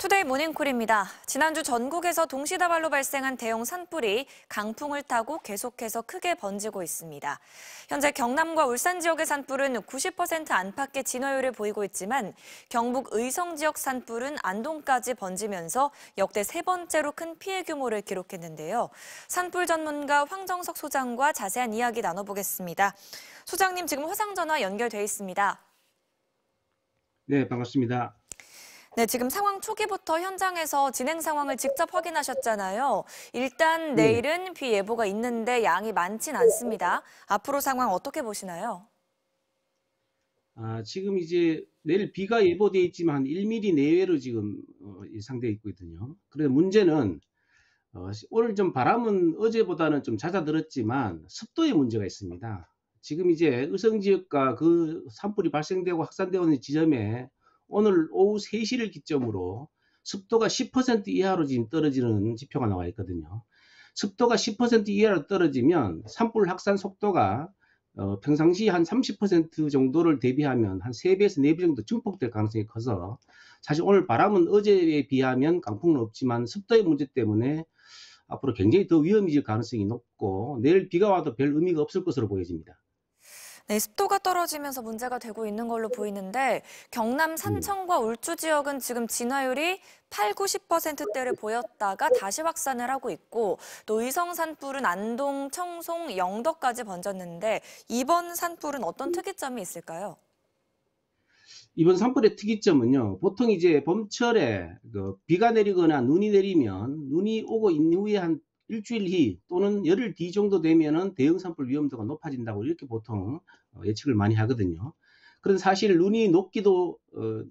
투데이 모닝콜입니다. 지난주 전국에서 동시다발로 발생한 대형 산불이 강풍을 타고 계속해서 크게 번지고 있습니다. 현재 경남과 울산 지역의 산불은 90% 안팎의 진화율을 보이고 있지만 경북 의성 지역 산불은 안동까지 번지면서 역대 세 번째로 큰 피해 규모를 기록했는데요. 산불 전문가 황정석 소장과 자세한 이야기 나눠보겠습니다. 소장님, 지금 화상 전화 연결돼 있습니다. 네, 반갑습니다. 네, 지금 상황 초기부터 현장에서 진행 상황을 직접 확인하셨잖아요. 일단 네. 내일은 비 예보가 있는데 양이 많진 않습니다. 앞으로 상황 어떻게 보시나요? 지금 이제 내일 비가 예보돼 있지만 한 1mm 내외로 지금 예상돼 있거든요. 그런데 문제는 오늘 좀 바람은 어제보다는 좀 잦아들었지만 습도에 문제가 있습니다. 지금 이제 의성 지역과 그 산불이 발생되고 확산되어 있는 지점에 오늘 오후 3시를 기점으로 습도가 10% 이하로 지금 떨어지는 지표가 나와 있거든요. 습도가 10% 이하로 떨어지면 산불 확산 속도가 평상시 한 30% 정도를 대비하면 한 3배에서 4배 정도 증폭될 가능성이 커서 사실 오늘 바람은 어제에 비하면 강풍은 없지만 습도의 문제 때문에 앞으로 굉장히 더 위험해질 가능성이 높고 내일 비가 와도 별 의미가 없을 것으로 보여집니다. 네, 습도가 떨어지면서 문제가 되고 있는 걸로 보이는데 경남 네. 산청과 울주 지역은 지금 진화율이 8, 90%대를 보였다가 다시 확산을 하고 있고 또 의성 산불은 안동, 청송, 영덕까지 번졌는데 이번 산불은 어떤 특이점이 있을까요? 이번 산불의 특이점은요, 보통 이제 봄철에 비가 내리거나 눈이 내리면 눈이 오고 있는 후에 한 일주일 뒤 또는 열흘 뒤 정도 되면은 대형 산불 위험도가 높아진다고 이렇게 보통 예측을 많이 하거든요. 그런데 사실 눈이 녹기도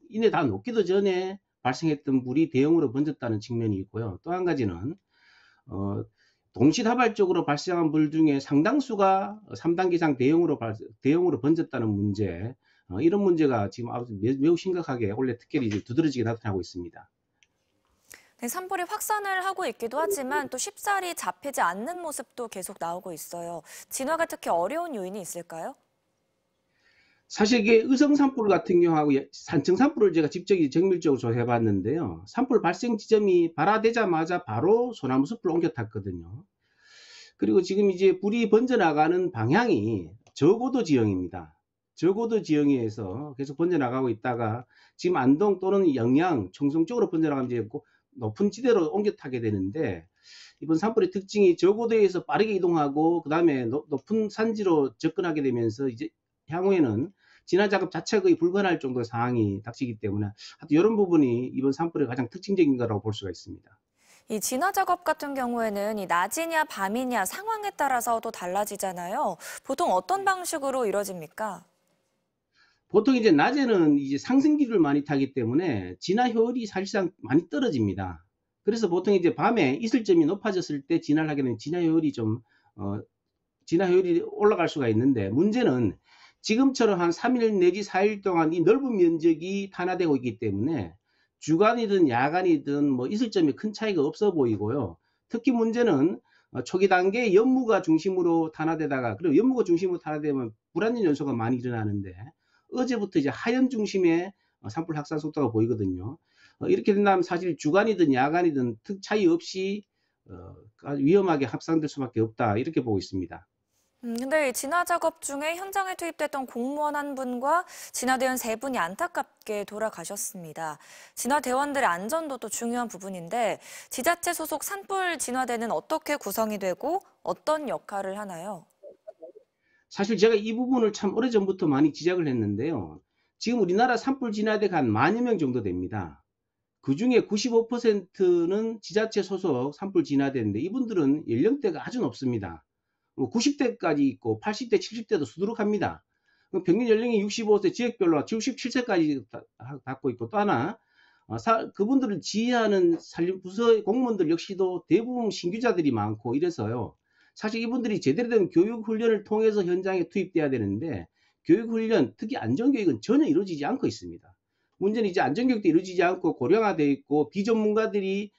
이내 다 녹기도 전에 발생했던 불이 대형으로 번졌다는 측면이 있고요. 또 한 가지는 어, 동시다발적으로 발생한 불 중에 상당수가 3단계 이상 대형으로 번졌다는 문제, 이런 문제가 지금 아주 매우 심각하게 원래 특별히 이제 두드러지게 나타나고 있습니다. 네, 산불이 확산을 하고 있기도 하지만 또 쉽사리 잡히지 않는 모습도 계속 나오고 있어요. 진화가 특히 어려운 요인이 있을까요? 사실 이게 의성 산불 같은 경우하고 산청 산불을 제가 직접 정밀적으로 조사해 봤는데요. 산불 발생 지점이 발화되자마자 바로 소나무 숲을 옮겨 탔거든요. 그리고 지금 이제 불이 번져나가는 방향이 저고도 지형입니다. 저고도 지형에서 계속 번져나가고 있다가 지금 안동 또는 영양, 청송 쪽으로 번져나가면 이제 높은 지대로 옮겨 타게 되는데 이번 산불의 특징이 저고도에서 빠르게 이동하고 그다음에 높은 산지로 접근하게 되면서 이제 향후에는 진화 작업 자체가 거의 불가능할 정도의 상황이 닥치기 때문에 하여튼 이런 부분이 이번 산불의 가장 특징적인 거라고 볼 수가 있습니다. 이 진화 작업 같은 경우에는 이 낮이냐 밤이냐 상황에 따라서도 달라지잖아요. 보통 어떤 방식으로 이루어집니까? 보통 이제 낮에는 이제 상승기를 많이 타기 때문에 진화 효율이 사실상 많이 떨어집니다. 그래서 보통 이제 밤에 이슬점이 높아졌을 때 진화를 하게 되면 어, 진화 효율이 올라갈 수가 있는데 문제는 지금처럼 한 3일 내지 4일 동안 이 넓은 면적이 탄화되고 있기 때문에 주간이든 야간이든 뭐 이슬점이 큰 차이가 없어 보이고요. 특히 문제는 초기 단계에 연무가 중심으로 탄화되다가 그리고 연무가 중심으로 탄화되면 불안전 요소가 많이 일어나는데 어제부터 이제 하연 중심의 산불 확산 속도가 보이거든요. 이렇게 된다면 사실 주간이든 야간이든 차이 없이 위험하게 확산될 수밖에 없다 이렇게 보고 있습니다. 근데 이 진화 작업 중에 현장에 투입됐던 공무원 한 분과 진화대원 세 분이 안타깝게 돌아가셨습니다. 진화대원들의 안전도 중요한 부분인데 지자체 소속 산불 진화대는 어떻게 구성이 되고 어떤 역할을 하나요? 사실 제가 이 부분을 참 오래전부터 많이 지적을 했는데요. 지금 우리나라 산불 진화대가 한 10,000여 명 정도 됩니다. 그중에 95%는 지자체 소속 산불 진화대인데 이분들은 연령대가 아주 높습니다. 90대까지 있고 80대, 70대도 수두룩합니다. 평균 연령이 65세, 지역별로 77세까지 닿고 있고 또 하나 그분들을 지휘하는 산림부서 공무원들 역시도 대부분 신규자들이 많고 이래서요. 사실 이분들이 제대로 된 교육훈련을 통해서 현장에 투입돼야 되는데 교육훈련, 특히 안전교육은 전혀 이루어지지 않고 있습니다. 문제는 이제 안전교육도 이루어지지 않고 고령화되어 있고 비전문가들이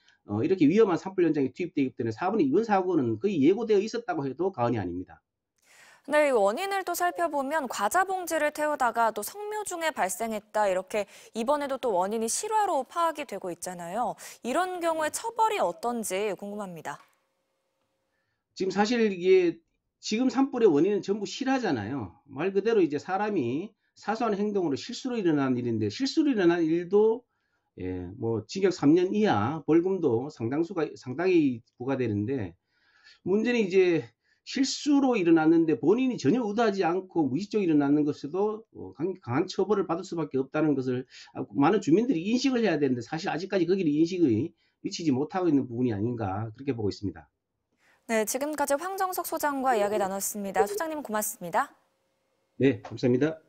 이렇게 위험한 산불 현장에 투입되기 때문에 이번 사고는 거의 예고되어 있었다고 해도 과언이 아닙니다. 네, 이 원인을 또 살펴보면 과자 봉지를 태우다가 또 석묘 중에 발생했다 이렇게 이번에도 또 원인이 실화로 파악이 되고 있잖아요. 이런 경우에 처벌이 어떤지 궁금합니다. 지금 사실 이게 지금 산불의 원인은 전부 실화잖아요. 말 그대로 이제 사람이 사소한 행동으로 실수로 일어난 일인데 실수로 일어난 일도 뭐 징역 3년 이하 벌금도 상당히 부과되는데 문제는 이제 실수로 일어났는데 본인이 전혀 의도하지 않고 무의식적으로 일어나는 것에도 강한 처벌을 받을 수밖에 없다는 것을 많은 주민들이 인식을 해야 되는데 사실 아직까지 거기를 인식이 미치지 못하고 있는 부분이 아닌가 그렇게 보고 있습니다. 네, 지금까지 황정석 소장과 이야기 나눴습니다. 소장님 고맙습니다. 네, 감사합니다.